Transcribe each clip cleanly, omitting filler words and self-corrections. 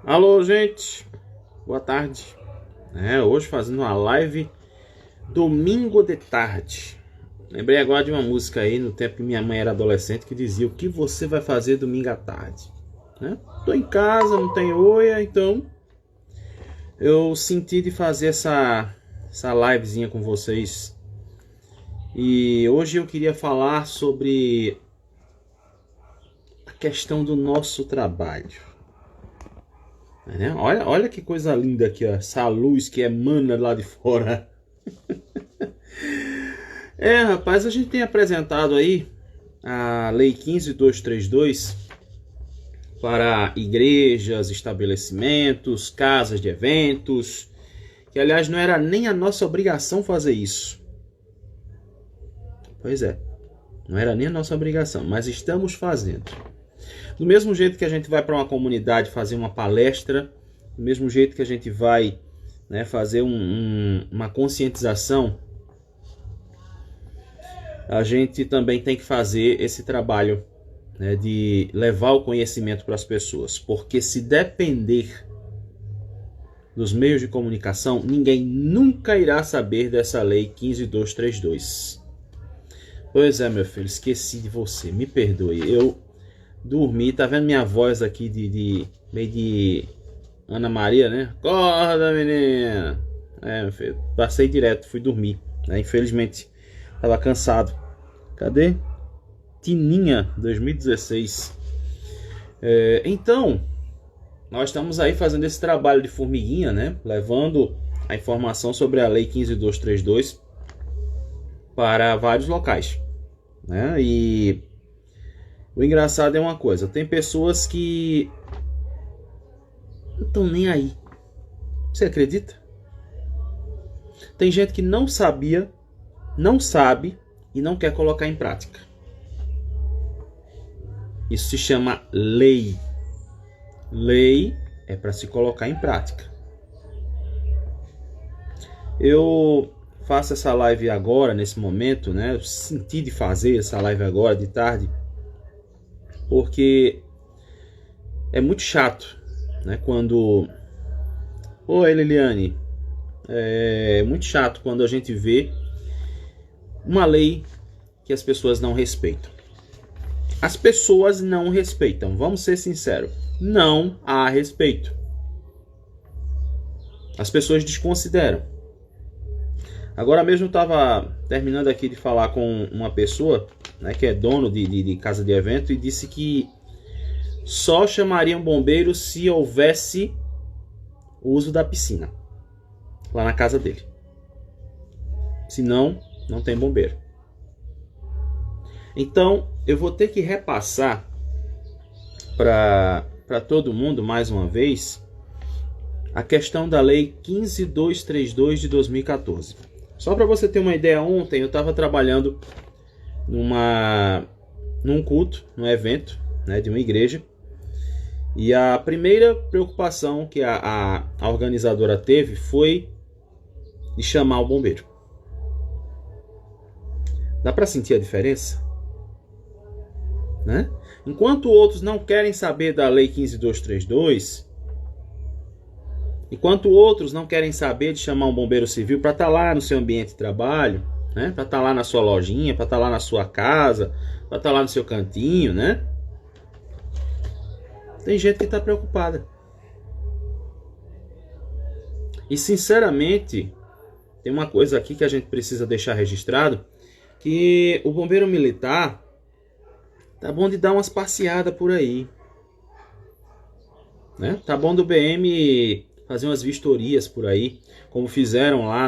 Alô, gente, boa tarde. Hoje fazendo uma live domingo de tarde. Lembrei agora de uma música aí no tempo que minha mãe era adolescente que dizia: o que você vai fazer domingo à tarde? Tô em casa, não tem oia, então eu senti de fazer essa livezinha com vocês. E hoje eu queria falar sobre a questão do nosso trabalho. Olha que coisa linda aqui, ó. Essa luz que emana lá de fora. Rapaz, a gente tem apresentado aí a Lei 15.232 para igrejas, estabelecimentos, casas de eventos, que aliás não era nem a nossa obrigação fazer isso. Pois é, não era nem a nossa obrigação, mas estamos fazendo. Do mesmo jeito que a gente vai para uma comunidade fazer uma palestra, do mesmo jeito que a gente vai fazer uma conscientização, a gente também tem que fazer esse trabalho de levar o conhecimento para as pessoas. Porque se depender dos meios de comunicação, ninguém nunca irá saber dessa lei 15.232. Pois é, meu filho, esqueci de você, me perdoe. Eu dormi, tá vendo minha voz aqui meio de Ana Maria, né? Acorda, menina! Meu filho, passei direto, fui dormir. Infelizmente, tava cansado. Cadê? Tininha 2016. Então, nós estamos aí fazendo esse trabalho de formiguinha, levando a informação sobre a Lei 15.232 para vários locais. E o engraçado é uma coisa, tem pessoas que não estão nem aí. Você acredita? Tem gente que não sabia, não sabe e não quer colocar em prática. Isso se chama lei. Lei é para se colocar em prática. Eu faço essa live agora, nesse momento, Eu senti de fazer essa live agora, de tarde, porque é muito chato, quando... Oi, Liliane. É muito chato quando a gente vê uma lei que as pessoas não respeitam. As pessoas não respeitam, vamos ser sinceros. Não há respeito. As pessoas desconsideram. Agora mesmo eu estava terminando aqui de falar com uma pessoa, que é dono de casa de evento, e disse que só chamaria um bombeiro se houvesse o uso da piscina lá na casa dele. Senão, não tem bombeiro. Então, eu vou ter que repassar para todo mundo, mais uma vez, a questão da Lei 15.232 de 2014. Só para você ter uma ideia, ontem eu estava trabalhando num culto, num evento de uma igreja. E a primeira preocupação que a organizadora teve foi de chamar o bombeiro. Dá para sentir a diferença? Enquanto outros não querem saber da Lei 15.232, enquanto outros não querem saber de chamar um bombeiro civil para estar lá no seu ambiente de trabalho, para estar lá na sua lojinha, para estar lá na sua casa, para estar lá no seu cantinho, tem gente que está preocupada. E sinceramente, tem uma coisa aqui que a gente precisa deixar registrado, que o bombeiro militar tá bom de dar umas passeadas por aí. Tá bom do BM fazer umas vistorias por aí, como fizeram lá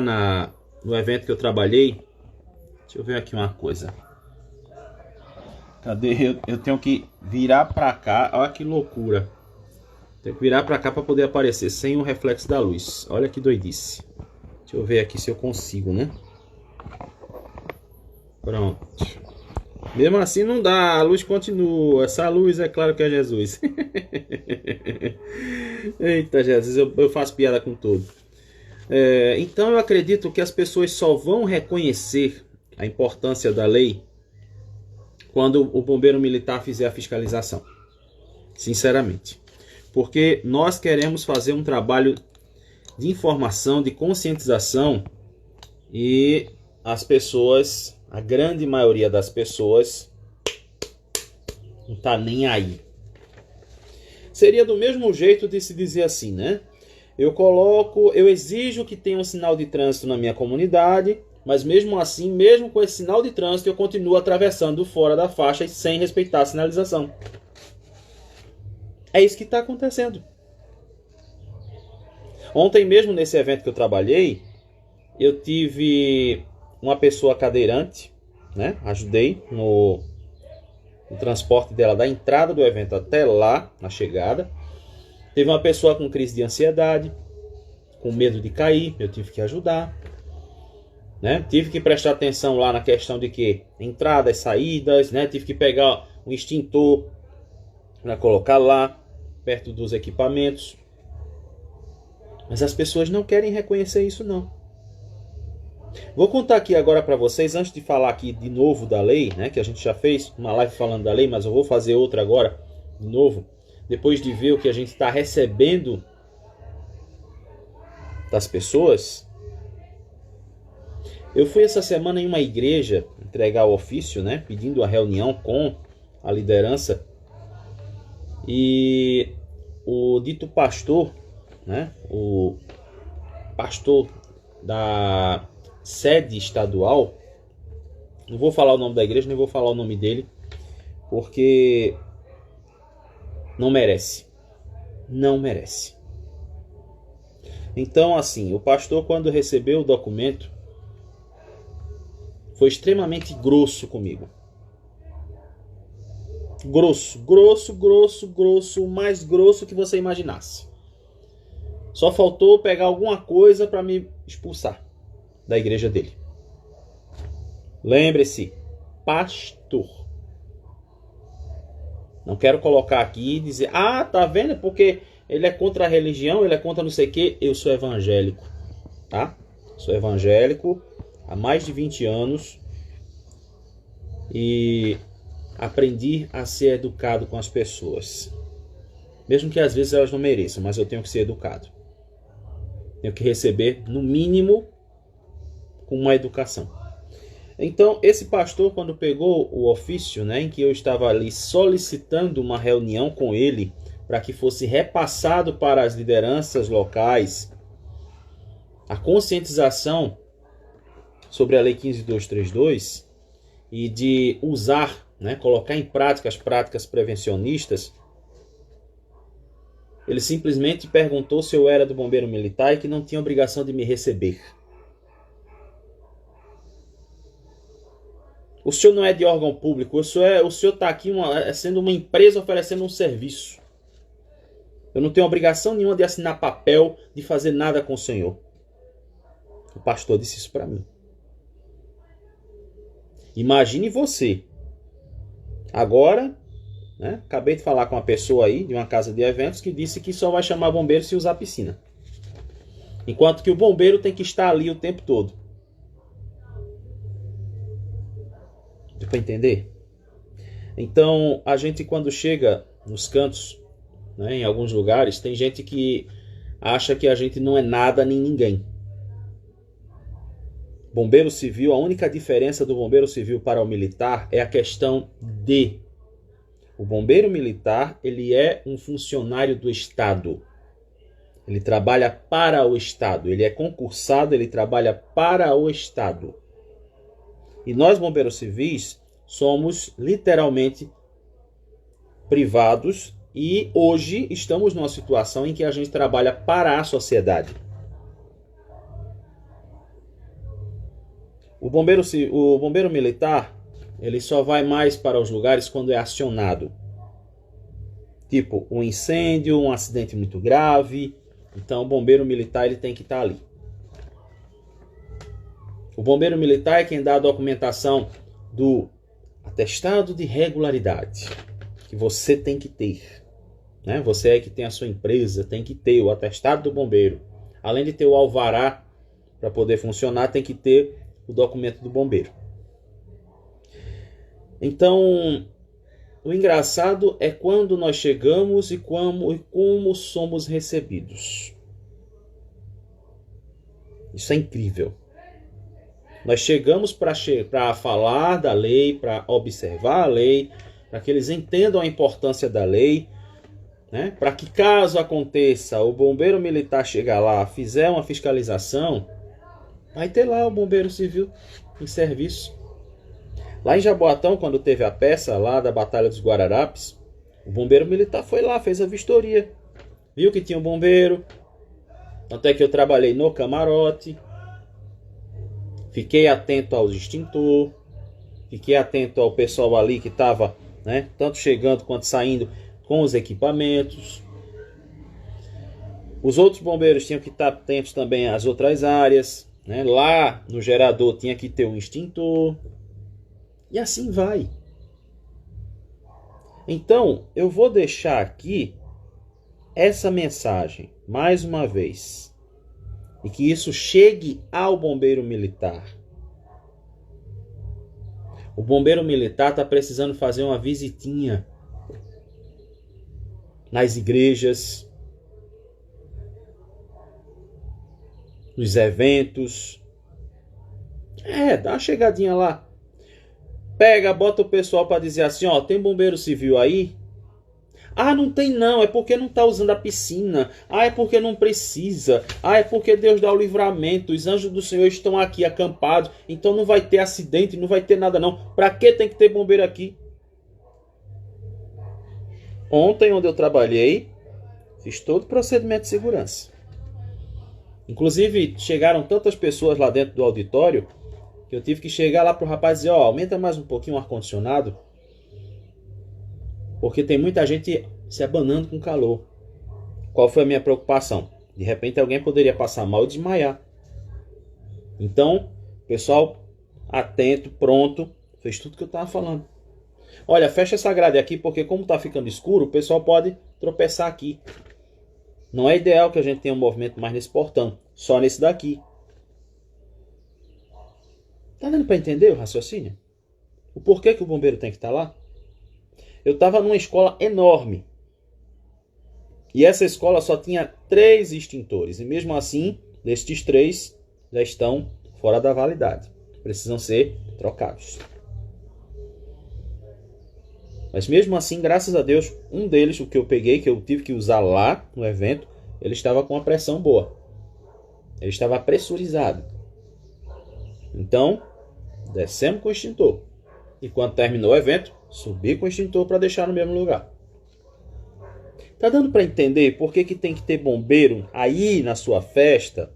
no evento que eu trabalhei. Deixa eu ver aqui uma coisa. Cadê? Eu tenho que virar pra cá. Olha que loucura. Tenho que virar pra cá pra poder aparecer sem o reflexo da luz. Olha que doidice. Deixa eu ver aqui se eu consigo, Pronto. Mesmo assim não dá, a luz continua. Essa luz é claro que é Jesus. Eita Jesus, eu faço piada com tudo. Então eu acredito que as pessoas só vão reconhecer a importância da lei quando o bombeiro militar fizer a fiscalização. Sinceramente. porque nós queremos fazer um trabalho de informação, de conscientização, e as pessoas, a grande maioria das pessoas, não tá nem aí. Seria do mesmo jeito de se dizer assim, né? Eu exijo que tenha um sinal de trânsito na minha comunidade, mas mesmo assim, mesmo com esse sinal de trânsito, eu continuo atravessando fora da faixa e sem respeitar a sinalização. É isso que está acontecendo. Ontem mesmo, nesse evento que eu trabalhei, eu tive uma pessoa cadeirante, né? Ajudei no transporte dela da entrada do evento até lá, na chegada. Teve uma pessoa com crise de ansiedade, com medo de cair, eu tive que ajudar. Né? Tive que prestar atenção lá na questão de que entradas, saídas, né? Tive que pegar um extintor para colocar lá, perto dos equipamentos. Mas as pessoas não querem reconhecer isso, não. Vou contar aqui agora para vocês, antes de falar aqui de novo da lei, né? Que a gente já fez uma live falando da lei, mas eu vou fazer outra agora, de novo. Depois de ver o que a gente está recebendo das pessoas. Eu fui essa semana em uma igreja entregar o ofício, né? Pedindo a reunião com a liderança. E o dito pastor, né? O pastor da sede estadual, não vou falar o nome da igreja, nem vou falar o nome dele, porque não merece. Não merece. Então, assim, o pastor, quando recebeu o documento, foi extremamente grosso comigo. Grosso, o mais grosso que você imaginasse. Só faltou pegar alguma coisa para me expulsar da igreja dele. Lembre-se, pastor. Não quero colocar aqui e dizer, tá vendo? Porque ele é contra a religião, ele é contra não sei o quê. Eu sou evangélico, tá? Sou evangélico há mais de 20 anos e aprendi a ser educado com as pessoas. Mesmo que às vezes elas não mereçam, mas eu tenho que ser educado. Tenho que receber, no mínimo, com uma educação. Então, esse pastor, quando pegou o ofício, né, em que eu estava ali solicitando uma reunião com ele, para que fosse repassado para as lideranças locais a conscientização sobre a Lei 15.232 e de usar, né, colocar em prática as práticas prevencionistas, ele simplesmente perguntou se eu era do Bombeiro Militar e que não tinha obrigação de me receber. O senhor não é de órgão público, o senhor está aqui sendo uma empresa oferecendo um serviço. Eu não tenho obrigação nenhuma de assinar papel, de fazer nada com o senhor. O pastor disse isso para mim. Imagine você. Agora, né, acabei de falar com uma pessoa aí, de uma casa de eventos, que disse que só vai chamar bombeiro se usar piscina. Enquanto que o bombeiro tem que estar ali o tempo todo. Deu para entender? Então, a gente quando chega nos cantos, né, em alguns lugares, tem gente que acha que a gente não é nada nem ninguém. Bombeiro civil, a única diferença do bombeiro civil para o militar é a questão de... O bombeiro militar, ele é um funcionário do Estado. Ele trabalha para o Estado. Ele é concursado, ele trabalha para o Estado. E nós, bombeiros civis, somos literalmente privados e hoje estamos numa situação em que a gente trabalha para a sociedade. O bombeiro militar, ele só vai mais para os lugares quando é acionado. Tipo, um incêndio, um acidente muito grave. Então, o bombeiro militar ele tem que estar ali. O bombeiro militar é quem dá a documentação do atestado de regularidade, que você tem que ter. Né? Você é que tem a sua empresa, tem que ter o atestado do bombeiro. Além de ter o alvará para poder funcionar, tem que ter o documento do bombeiro. Então, o engraçado é quando nós chegamos e como somos recebidos. Isso é incrível. Nós chegamos para falar da lei, para observar a lei, para que eles entendam a importância da lei, né? Para que caso aconteça, o bombeiro militar chegar lá, fizer uma fiscalização, vai ter lá o bombeiro civil em serviço. Lá em Jaboatão, quando teve a peça lá da Batalha dos Guararapes, o bombeiro militar foi lá, fez a vistoria. Viu que tinha um bombeiro. Até que eu trabalhei no camarote. Fiquei atento ao extintor. Fiquei atento ao pessoal ali que estava, né, tanto chegando quanto saindo com os equipamentos. Os outros bombeiros tinham que estar atentos também às outras áreas, né? Lá no gerador tinha que ter um extintor. E assim vai. Então, eu vou deixar aqui essa mensagem, mais uma vez. E que isso chegue ao bombeiro militar. O bombeiro militar está precisando fazer uma visitinha nas igrejas, nos eventos. Dá uma chegadinha lá. Pega, bota o pessoal para dizer assim, ó, tem bombeiro civil aí? Ah, não tem não, é porque não está usando a piscina. Ah, é porque não precisa. Ah, é porque Deus dá o livramento. Os anjos do Senhor estão aqui acampados. Então não vai ter acidente, não vai ter nada não. Para que tem que ter bombeiro aqui? Ontem, onde eu trabalhei, fiz todo o procedimento de segurança. Inclusive, chegaram tantas pessoas lá dentro do auditório que eu tive que chegar lá pro rapaz e dizer, ó, aumenta mais um pouquinho o ar-condicionado. Porque tem muita gente se abanando com calor. Qual foi a minha preocupação? De repente alguém poderia passar mal e desmaiar. Então, pessoal, atento, pronto, fez tudo que eu estava falando. Olha, fecha essa grade aqui porque como está ficando escuro, o pessoal pode tropeçar aqui. Não é ideal que a gente tenha um movimento mais nesse portão, só nesse daqui. Tá dando para entender o raciocínio? O porquê que o bombeiro tem que estar lá? Eu estava numa escola enorme. E essa escola só tinha 3 extintores. E mesmo assim, destes 3 já estão fora da validade. Precisam ser trocados. Mas mesmo assim, graças a Deus, um deles, o que eu peguei, que eu tive que usar lá no evento, ele estava com uma pressão boa. Ele estava pressurizado. Então, descemos com o extintor. E quando terminou o evento, subi com o extintor para deixar no mesmo lugar. Tá dando para entender por que tem que ter bombeiro aí na sua festa?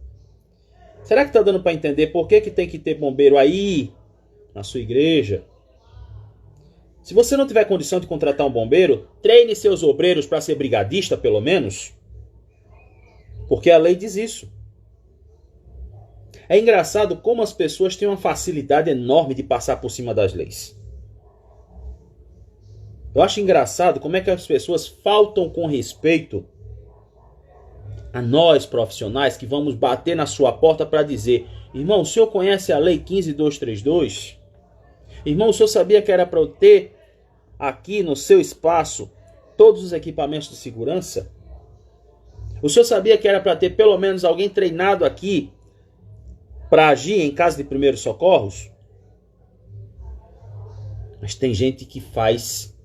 Será que tá dando para entender por que tem que ter bombeiro aí na sua igreja? Se você não tiver condição de contratar um bombeiro, treine seus obreiros para ser brigadista, pelo menos. Porque a lei diz isso. É engraçado como as pessoas têm uma facilidade enorme de passar por cima das leis. Eu acho engraçado como é que as pessoas faltam com respeito a nós profissionais que vamos bater na sua porta para dizer: irmão, o senhor conhece a lei 15.232? Irmão, o senhor sabia que era para eu ter aqui no seu espaço todos os equipamentos de segurança? O senhor sabia que era para ter pelo menos alguém treinado aqui para agir em caso de primeiros socorros? Mas tem gente que faz,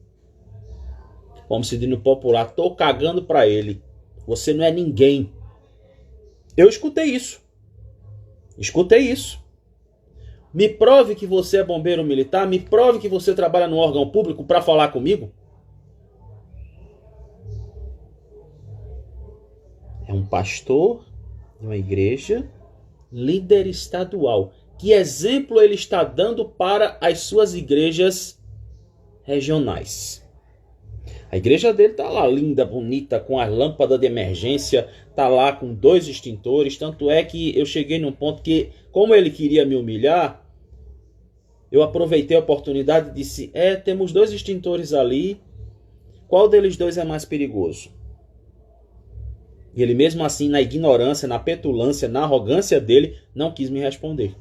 como se diz no popular, tô cagando para ele. Você não é ninguém. Eu escutei isso. Me prove que você é bombeiro militar, me prove que você trabalha no órgão público para falar comigo. É um pastor de uma igreja, líder estadual. Que exemplo ele está dando para as suas igrejas regionais? A igreja dele está lá linda, bonita, com a lâmpada de emergência, está lá com 2 extintores. Tanto é que eu cheguei num ponto que, como ele queria me humilhar, eu aproveitei a oportunidade e disse: temos 2 extintores ali, qual deles 2 é mais perigoso? E ele mesmo assim, na ignorância, na petulância, na arrogância dele, não quis me responder.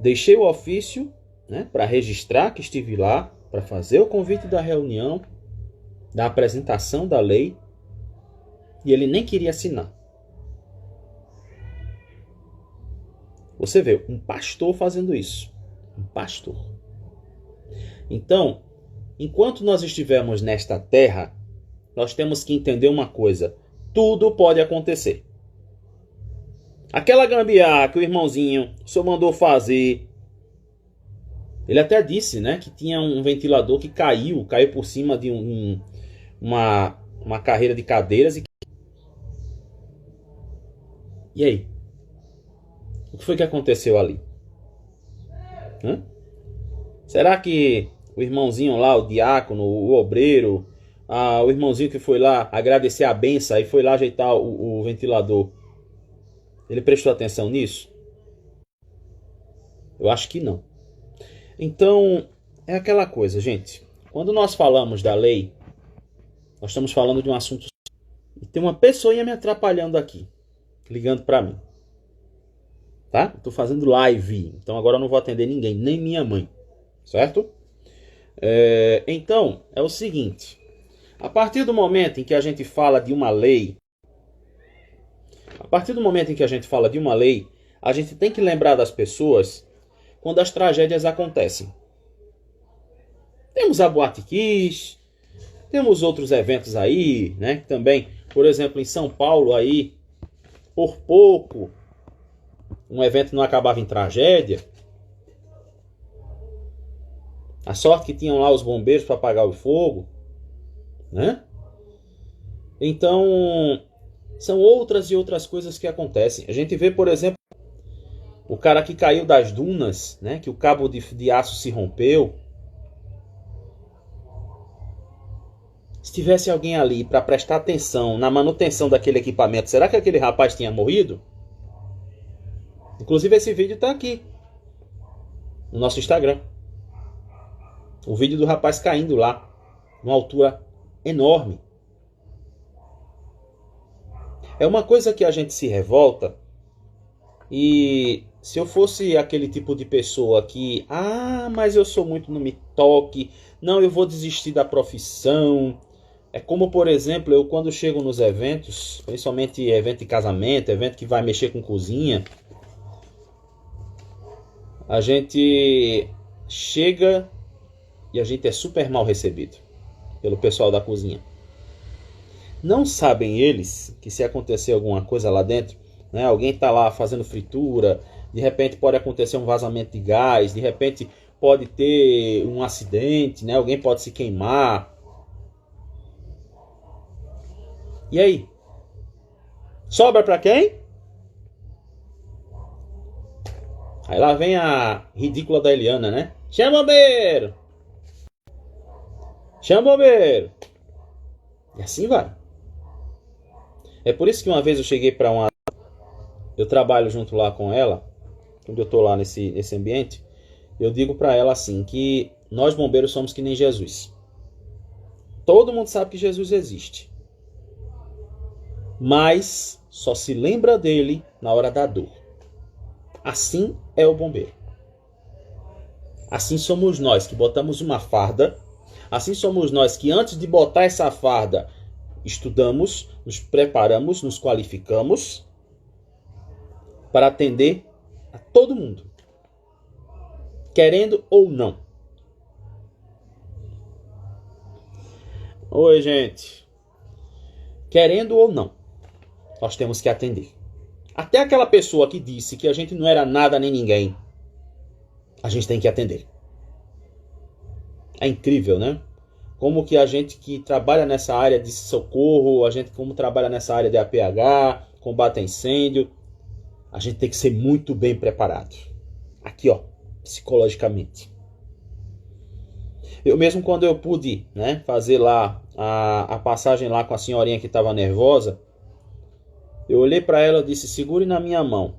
Deixei o ofício né, para registrar que estive lá, para fazer o convite da reunião, da apresentação da lei, e ele nem queria assinar. Você vê, um pastor fazendo isso. Um pastor. Então, enquanto nós estivermos nesta terra, nós temos que entender uma coisa. Tudo pode acontecer. Aquela gambiarra que o irmãozinho só mandou fazer. Ele até disse, né, que tinha um ventilador que caiu por cima de uma carreira de cadeiras. E aí? O que foi que aconteceu ali? Hã? Será que o irmãozinho lá, o diácono, o obreiro, o irmãozinho que foi lá agradecer a benção e foi lá ajeitar o ventilador, ele prestou atenção nisso? Eu acho que não. Então, é aquela coisa, gente. Quando nós falamos da lei, nós estamos falando de um assunto. E tem uma pessoinha me atrapalhando aqui, ligando para mim. Tá? Estou fazendo live, então agora eu não vou atender ninguém, nem minha mãe. Certo? Então, é o seguinte. A partir do momento em que a gente fala de uma lei, a gente tem que lembrar das pessoas quando as tragédias acontecem. Temos a Boate Kiss, temos outros eventos aí, né? Também, por exemplo, em São Paulo aí, por pouco, um evento não acabava em tragédia. A sorte que tinham lá os bombeiros para apagar o fogo, né? Então, são outras e outras coisas que acontecem. A gente vê, por exemplo, o cara que caiu das dunas, né? Que o cabo de aço se rompeu. Se tivesse alguém ali para prestar atenção na manutenção daquele equipamento, será que aquele rapaz tinha morrido? Inclusive esse vídeo está aqui no nosso Instagram. O vídeo do rapaz caindo lá, numa altura enorme. É uma coisa que a gente se revolta. E se eu fosse aquele tipo de pessoa que, mas eu sou muito, não me toque, não, eu vou desistir da profissão. É como, por exemplo, eu quando chego nos eventos, principalmente evento de casamento, evento que vai mexer com cozinha, a gente chega e a gente é super mal recebido pelo pessoal da cozinha. Não sabem eles que se acontecer alguma coisa lá dentro, né, alguém está lá fazendo fritura, de repente pode acontecer um vazamento de gás, de repente pode ter um acidente, né, alguém pode se queimar. E aí? Sobra para quem? Aí lá vem a ridícula da Eliana, né? Chama o bombeiro! Chama o bombeiro! E assim vai. É por isso que uma vez eu cheguei para uma... Eu trabalho junto lá com ela, quando eu estou lá nesse ambiente, eu digo para ela assim, que nós bombeiros somos que nem Jesus. Todo mundo sabe que Jesus existe. Mas só se lembra dele na hora da dor. Assim é o bombeiro. Assim somos nós que botamos uma farda. Assim somos nós que antes de botar essa farda estudamos, nos preparamos, nos qualificamos para atender a todo mundo, querendo ou não. Oi, gente. Querendo ou não, nós temos que atender. Até aquela pessoa que disse que a gente não era nada nem ninguém, a gente tem que atender. É incrível, né? Como que a gente que trabalha nessa área de socorro, a gente como trabalha nessa área de APH, combate a incêndio, a gente tem que ser muito bem preparado. Aqui, ó, psicologicamente. Eu mesmo quando eu pude, né, fazer lá a passagem lá com a senhorinha que estava nervosa, eu olhei para ela e disse, segure na minha mão.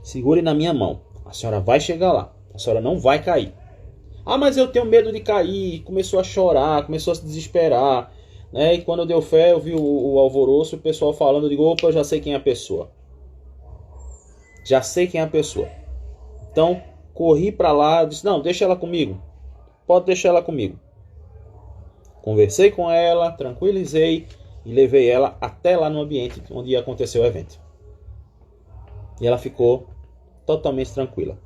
Segure na minha mão. A senhora vai chegar lá. A senhora não vai cair. Mas eu tenho medo de cair. Começou a chorar, começou a se desesperar. Né? E quando eu dei fé, eu vi o alvoroço, o pessoal falando, eu digo, opa, eu já sei quem é a pessoa. Já sei quem é a pessoa. Então, Corri para lá, disse, não, deixa ela comigo. Pode deixar ela comigo. Conversei com ela, tranquilizei e levei ela até lá no ambiente onde aconteceu o evento. E ela ficou totalmente tranquila.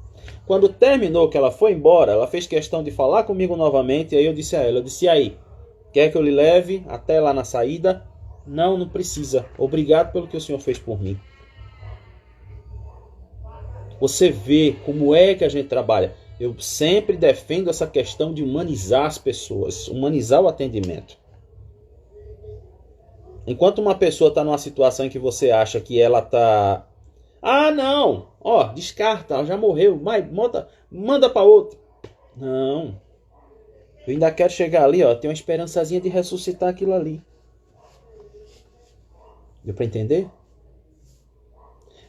Quando terminou, que ela foi embora, ela fez questão de falar comigo novamente. E aí eu disse a ela, e aí, quer que eu lhe leve até lá na saída? Não, não precisa. Obrigado pelo que o senhor fez por mim. Você vê como é que a gente trabalha. Eu sempre defendo essa questão de humanizar as pessoas, humanizar o atendimento. Enquanto uma pessoa está numa situação em que você acha que ela está... Ah, não! Ó, descarta, ela já morreu, mas manda para outro. Não. Eu ainda quero chegar ali, ó, tem uma esperançazinha de ressuscitar aquilo ali. Deu para entender?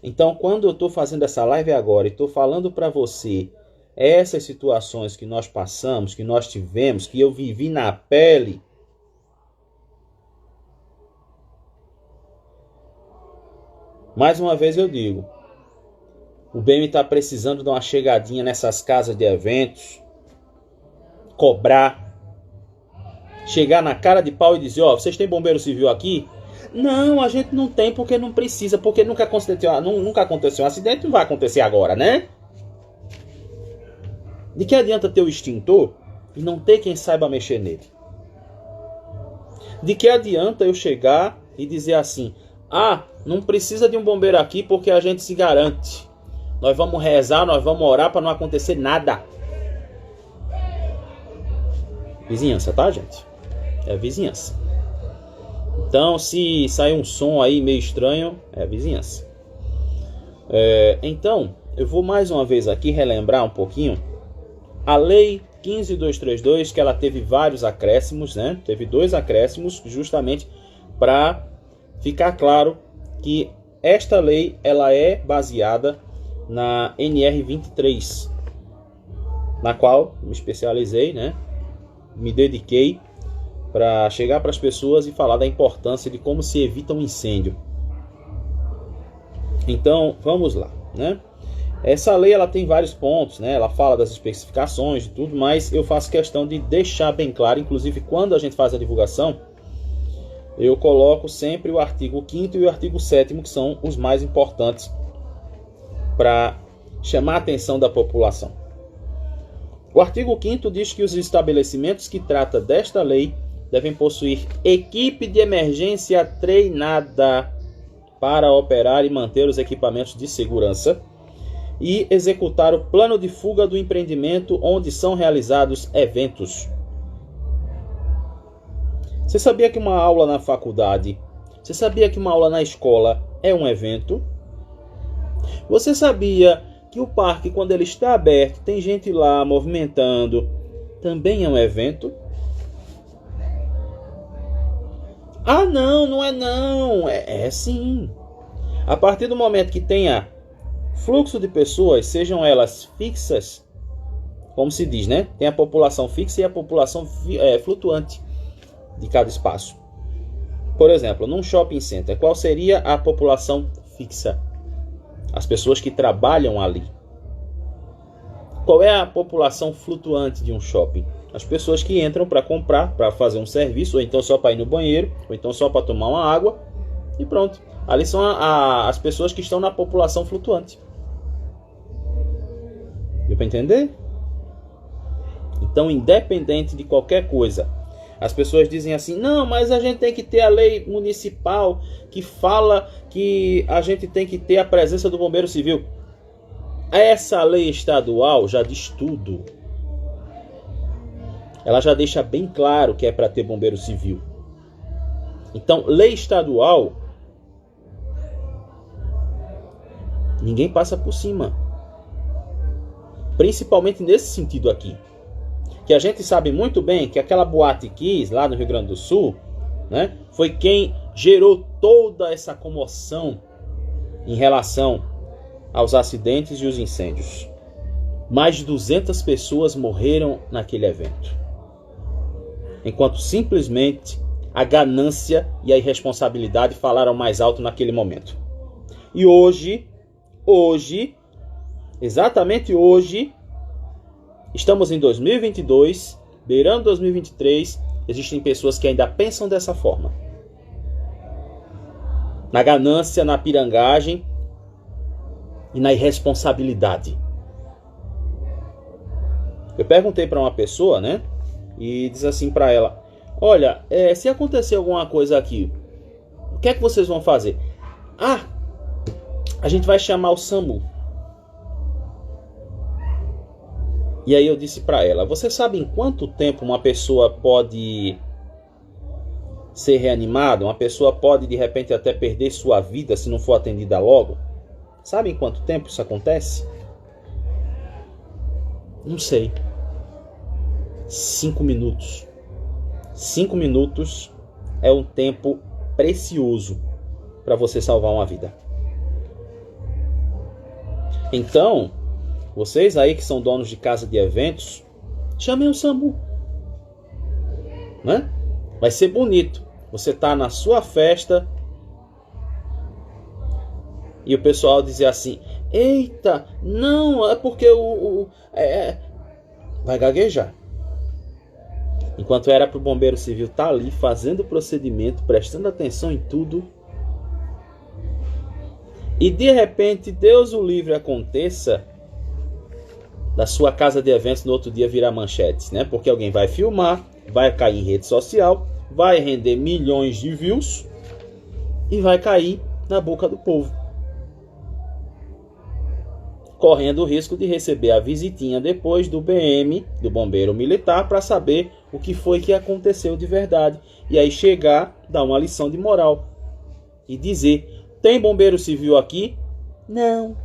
Então, quando eu estou fazendo essa live agora e estou falando para você essas situações que nós passamos, que nós tivemos, que eu vivi na pele, mais uma vez eu digo, o BM está precisando de uma chegadinha nessas casas de eventos, cobrar, chegar na cara de pau e dizer, ó, vocês têm bombeiro civil aqui? Não, a gente não tem porque não precisa, porque nunca aconteceu um acidente, não vai acontecer agora, né? De que adianta ter o extintor e não ter quem saiba mexer nele? De que adianta eu chegar e dizer assim, ah, não precisa de um bombeiro aqui porque a gente se garante. Nós vamos rezar, nós vamos orar para não acontecer nada. Vizinhança, tá, gente? É vizinhança. Então, se sair um som aí meio estranho, é vizinhança. Então, eu vou mais uma vez aqui relembrar um pouquinho a Lei 15.232, que ela teve vários acréscimos, né? Teve 2 acréscimos justamente para ficar claro que esta lei ela é baseada na NR 23, na qual me especializei, né? Me dediquei para chegar para as pessoas e falar da importância de como se evita um incêndio. Então, vamos lá, né? Essa lei ela tem vários pontos, né? Ela fala das especificações e tudo, mas eu faço questão de deixar bem claro, inclusive quando a gente faz a divulgação, eu coloco sempre o artigo 5º e o artigo 7º, que são os mais importantes para chamar a atenção da população. O artigo 5º diz que os estabelecimentos que trata desta lei devem possuir equipe de emergência treinada para operar e manter os equipamentos de segurança e executar o plano de fuga do empreendimento onde são realizados eventos. Você sabia que uma aula na faculdade, você sabia que uma aula na escola é um evento? Você sabia que o parque, quando ele está aberto, tem gente lá movimentando, também é um evento? Ah, não, não é não. É sim. A partir do momento que tenha fluxo de pessoas, sejam elas fixas, como se diz, né? Tem a população fixa e a população flutuante de cada espaço. Por exemplo, num shopping center, qual seria a população fixa? As pessoas que trabalham ali. Qual é a população flutuante de um shopping? As pessoas que entram para comprar, para fazer um serviço, ou então só para ir no banheiro, ou então só para tomar uma água, e pronto. Ali são as pessoas que estão na população flutuante. Deu para entender? Então, independente de qualquer coisa, as pessoas dizem assim, não, mas a gente tem que ter a lei municipal que fala que a gente tem que ter a presença do bombeiro civil. Essa lei estadual já diz tudo. Ela já deixa bem claro que é para ter bombeiro civil. Então, lei estadual, ninguém passa por cima. Principalmente nesse sentido aqui. Que a gente sabe muito bem que aquela Boate Kiss, lá no Rio Grande do Sul, né, foi quem gerou toda essa comoção em relação aos acidentes e os incêndios. Mais de 200 pessoas morreram naquele evento. Enquanto simplesmente a ganância e a irresponsabilidade falaram mais alto naquele momento. E hoje, exatamente hoje, Estamos em 2022, beirando 2023, existem pessoas que ainda pensam dessa forma. Na ganância, na pirangagem e na irresponsabilidade. Eu perguntei para uma pessoa, né? E diz assim para ela: olha, se acontecer alguma coisa aqui, o que é que vocês vão fazer? Ah, a gente vai chamar o SAMU. E aí eu disse para ela: você sabe em quanto tempo uma pessoa pode ser reanimada? Uma pessoa pode de repente até perder sua vida se não for atendida logo? Sabe em quanto tempo isso acontece? Não sei. 5 minutos. 5 minutos é um tempo precioso para você salvar uma vida. Então, vocês aí que são donos de casa de eventos, chamem o SAMU, né? Vai ser bonito. Você tá na sua festa e o pessoal dizer assim: eita, não, é porque vai gaguejar. Enquanto era para o bombeiro civil estar ali fazendo o procedimento, prestando atenção em tudo. E de repente, Deus o livre, aconteça da sua casa de eventos no outro dia virar manchetes, né? Porque alguém vai filmar, vai cair em rede social, vai render milhões de views e vai cair na boca do povo, correndo o risco de receber a visitinha depois do BM, do bombeiro militar, para saber o que foi que aconteceu de verdade. E aí chegar, dar uma lição de moral e dizer: tem bombeiro civil aqui? Não.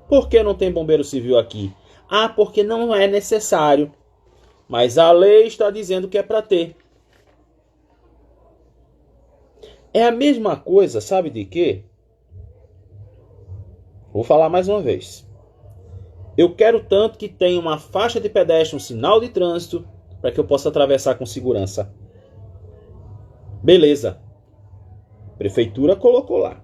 Por que não tem bombeiro civil aqui? Ah, porque não é necessário. Mas a lei está dizendo que é para ter. É a mesma coisa, sabe de quê? Vou falar mais uma vez. Eu quero tanto que tenha uma faixa de pedestre, um sinal de trânsito, para que eu possa atravessar com segurança. Beleza. Prefeitura colocou lá.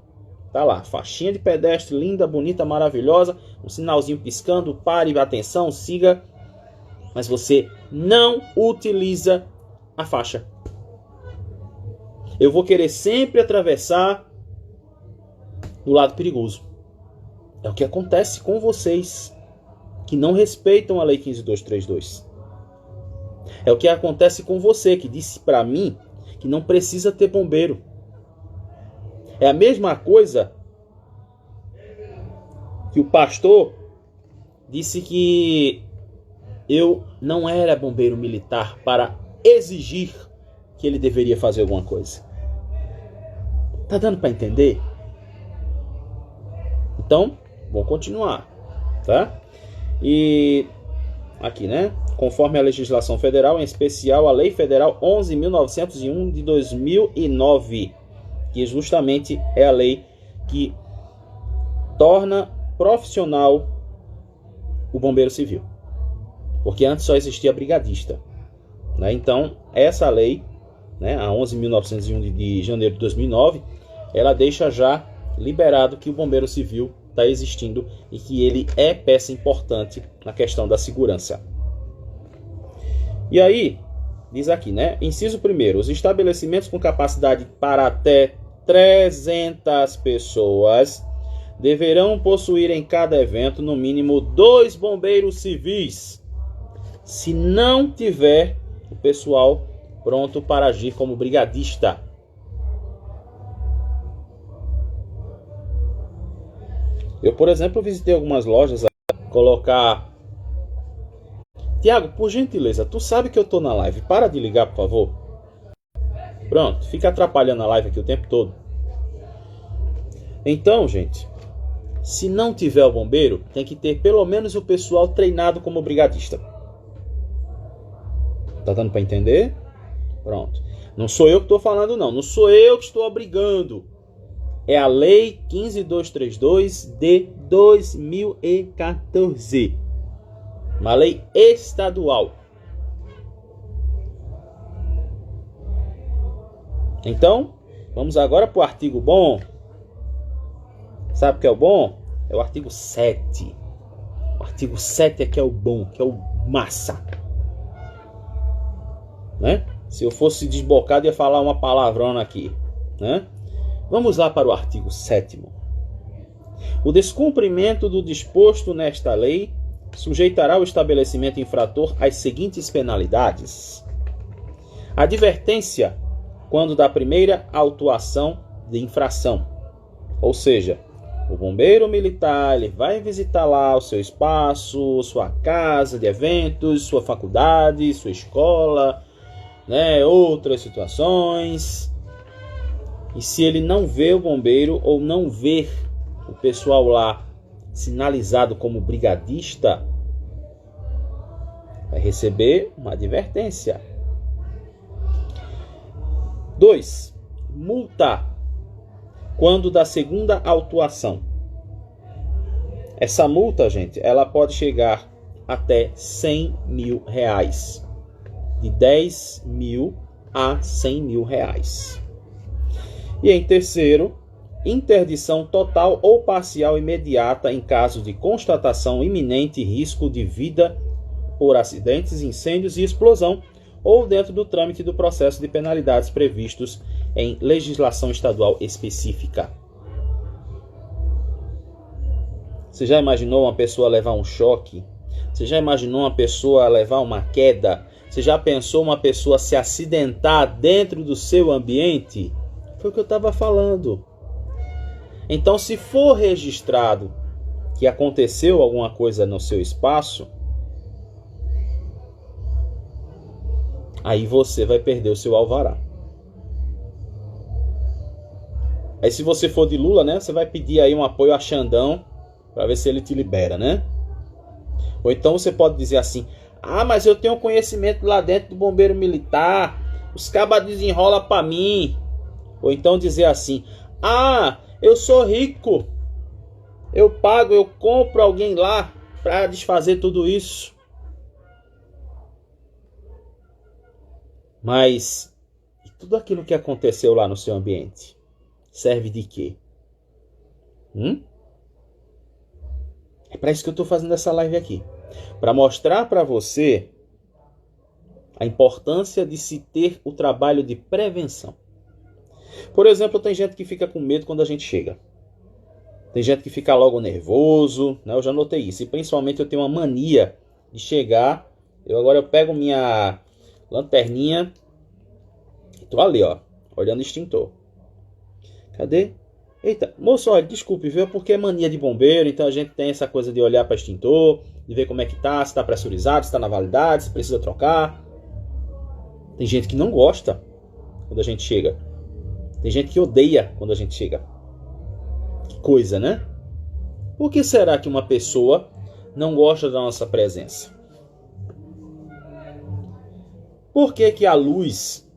Tá lá, faixinha de pedestre linda, bonita, maravilhosa, um sinalzinho piscando, pare, atenção, siga. Mas você não utiliza a faixa. Eu vou querer sempre atravessar do lado perigoso. É o que acontece com vocês que não respeitam a Lei 15.232. É o que acontece com você que disse para mim que não precisa ter bombeiro. É a mesma coisa que o pastor disse que eu não era bombeiro militar para exigir que ele deveria fazer alguma coisa. Tá dando para entender? Então, vamos continuar, tá? E aqui, né? Conforme a legislação federal, em especial a Lei Federal 11.901 de 2009, que justamente é a lei que torna profissional o bombeiro civil. Porque antes só existia brigadista, né? Então, essa lei, né, a 11.901 de janeiro de 2009, ela deixa já liberado que o bombeiro civil está existindo e que ele é peça importante na questão da segurança. E aí, diz aqui, né? Inciso 1º, os estabelecimentos com capacidade para até 300 pessoas deverão possuir em cada evento no mínimo 2 bombeiros civis. Se não tiver o pessoal pronto para agir como brigadista. Eu, por exemplo, visitei algumas lojas a colocar... Tiago, por gentileza, tu sabe que eu tô na live. Para de ligar, por favor. Pronto, fica atrapalhando a live aqui o tempo todo. Então, gente, se não tiver o bombeiro, tem que ter pelo menos o pessoal treinado como brigadista. Tá dando para entender? Pronto. Não sou eu que estou falando, não. Não sou eu que estou obrigando. É a Lei 15.232 de 2014. Uma lei estadual. Então, vamos agora para o artigo bom. Sabe o que é o bom? É o artigo 7. O artigo 7 é que é o bom, que é o massa. Né? Se eu fosse desbocado, ia falar uma palavrona aqui. Né? Vamos lá para o artigo 7º. O descumprimento do disposto nesta lei sujeitará o estabelecimento infrator às seguintes penalidades: advertência quando da primeira autuação de infração. Ou seja, o bombeiro militar ele vai visitar lá o seu espaço, sua casa de eventos, sua faculdade, sua escola, né, outras situações. E se ele não vê o bombeiro ou não ver o pessoal lá sinalizado como brigadista, vai receber uma advertência. 2. Multa quando da segunda autuação. Essa multa, gente, ela pode chegar até 100 mil reais. De 10 mil a 100 mil reais. E em terceiro, interdição total ou parcial imediata em caso de constatação iminente risco de vida por acidentes, incêndios e explosão, ou dentro do trâmite do processo de penalidades previstos em legislação estadual específica. Você já imaginou uma pessoa levar um choque? Você já imaginou uma pessoa levar uma queda? Você já pensou uma pessoa se acidentar dentro do seu ambiente? Foi o que eu estava falando. Então, se for registrado que aconteceu alguma coisa no seu espaço, aí você vai perder o seu alvará. Aí se você for de Lula, né, você vai pedir aí um apoio a Xandão para ver se ele te libera, né? Ou então você pode dizer assim: ah, mas eu tenho conhecimento lá dentro do bombeiro militar, os cabas desenrolam para mim. Ou então dizer assim: ah, eu sou rico, eu pago, eu compro alguém lá para desfazer tudo isso. Mas e tudo aquilo que aconteceu lá no seu ambiente serve de quê? É para isso que eu estou fazendo essa live aqui. Para mostrar para você a importância de se ter o trabalho de prevenção. Por exemplo, tem gente que fica com medo quando a gente chega. Tem gente que fica logo nervoso, né? Eu já notei isso. E principalmente eu tenho uma mania de chegar. Agora eu pego minha lanterninha e tô ali, ó, olhando o extintor. Cadê? Eita, moço, olha, desculpe, viu? Porque é mania de bombeiro, então a gente tem essa coisa de olhar para extintor, de ver como é que tá, se tá pressurizado, se tá na validade, se precisa trocar. Tem gente que não gosta quando a gente chega. Tem gente que odeia quando a gente chega. Que coisa, né? Por que será que uma pessoa não gosta da nossa presença? Por que que a luz,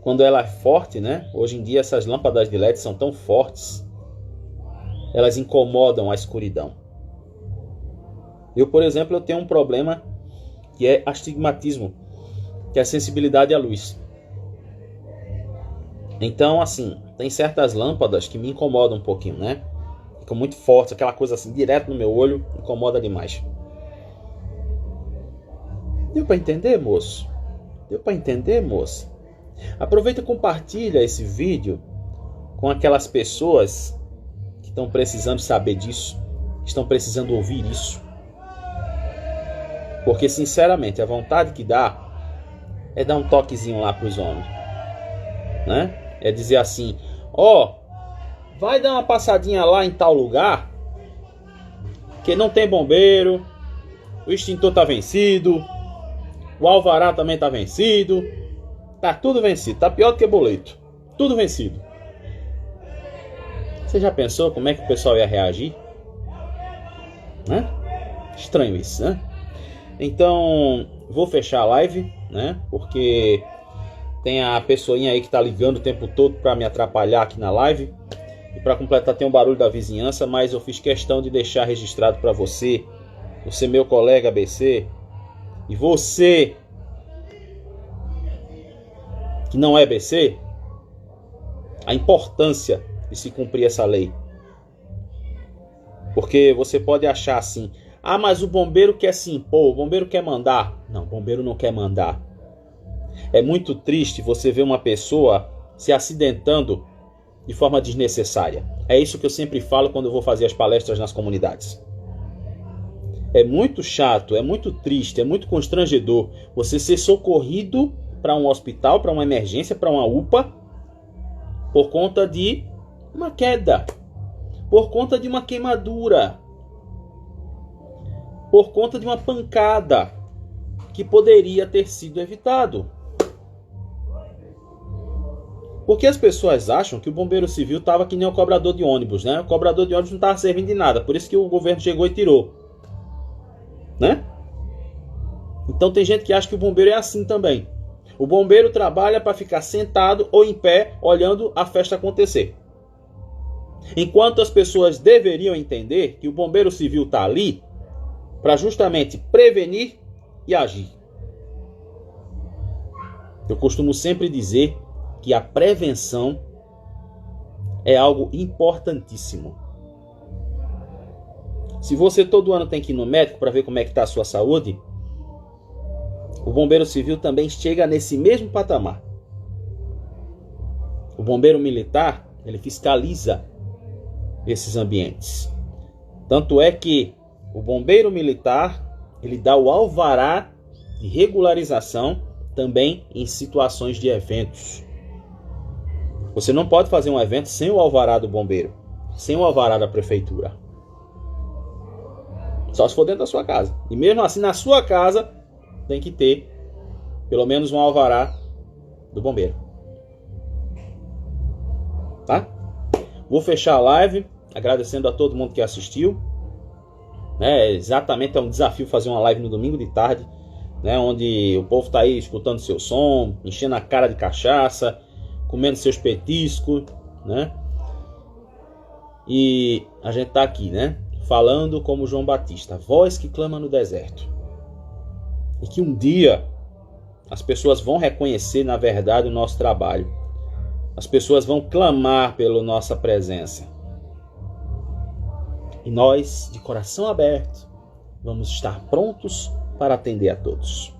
quando ela é forte, né? Hoje em dia essas lâmpadas de LED são tão fortes, elas incomodam a escuridão. Eu, por exemplo, eu tenho um problema que é astigmatismo, que é a sensibilidade à luz. Então, assim, tem certas lâmpadas que me incomodam um pouquinho, né? Ficam muito fortes, aquela coisa assim, direto no meu olho, incomoda demais. Deu para entender, moço? Deu para entender, moça? Aproveita e compartilha esse vídeo com aquelas pessoas que estão precisando saber disso, que estão precisando ouvir isso. Porque, sinceramente, a vontade que dá é dar um toquezinho lá para os homens, né? É dizer assim: ó, vai dar uma passadinha lá em tal lugar, que não tem bombeiro, o extintor tá vencido, o alvará também tá vencido, tá tudo vencido, tá pior do que boleto, tudo vencido. Você já pensou como é que o pessoal ia reagir? Né? Estranho isso, né? Então, vou fechar a live, né? Porque tem a pessoinha aí que tá ligando o tempo todo para me atrapalhar aqui na live. E para completar tem um barulho da vizinhança, mas eu fiz questão de deixar registrado para você, você meu colega ABC, e você que não é ABC, a importância de se cumprir essa lei. Porque você pode achar assim: Ah, mas o bombeiro quer se impor, o bombeiro quer mandar. Não, o bombeiro não quer mandar. É muito triste você ver uma pessoa se acidentando de forma desnecessária. É isso que eu sempre falo quando eu vou fazer as palestras nas comunidades. É muito chato, é muito triste, é muito constrangedor você ser socorrido para um hospital, para uma emergência, para uma UPA, por conta de uma queda, por conta de uma queimadura, por conta de uma pancada que poderia ter sido evitado. Porque as pessoas acham que o bombeiro civil estava que nem o cobrador de ônibus, né? O cobrador de ônibus não estava servindo de nada, por isso que o governo chegou e tirou, né? Então tem gente que acha que o bombeiro é assim também. O bombeiro trabalha para ficar sentado ou em pé olhando a festa acontecer. Enquanto as pessoas deveriam entender que o bombeiro civil está ali para justamente prevenir e agir. Eu costumo sempre dizer que a prevenção é algo importantíssimo. Se você todo ano tem que ir no médico para ver como é que está a sua saúde, o bombeiro civil também chega nesse mesmo patamar. O bombeiro militar, ele fiscaliza esses ambientes. Tanto é que o bombeiro militar, ele dá o alvará de regularização também em situações de eventos. Você não pode fazer um evento sem o alvará do bombeiro, sem o alvará da prefeitura. Só se for dentro da sua casa. E mesmo assim, na sua casa, tem que ter pelo menos um alvará do bombeiro. Tá? Vou fechar a live agradecendo a todo mundo que assistiu. Exatamente, é um desafio fazer uma live no domingo de tarde, né, onde o povo está aí escutando seu som, enchendo a cara de cachaça, comendo seus petiscos, né? E a gente tá aqui, né, falando como João Batista, voz que clama no deserto. E que um dia as pessoas vão reconhecer, na verdade, o nosso trabalho. As pessoas vão clamar pela nossa presença. E nós, de coração aberto, vamos estar prontos para atender a todos.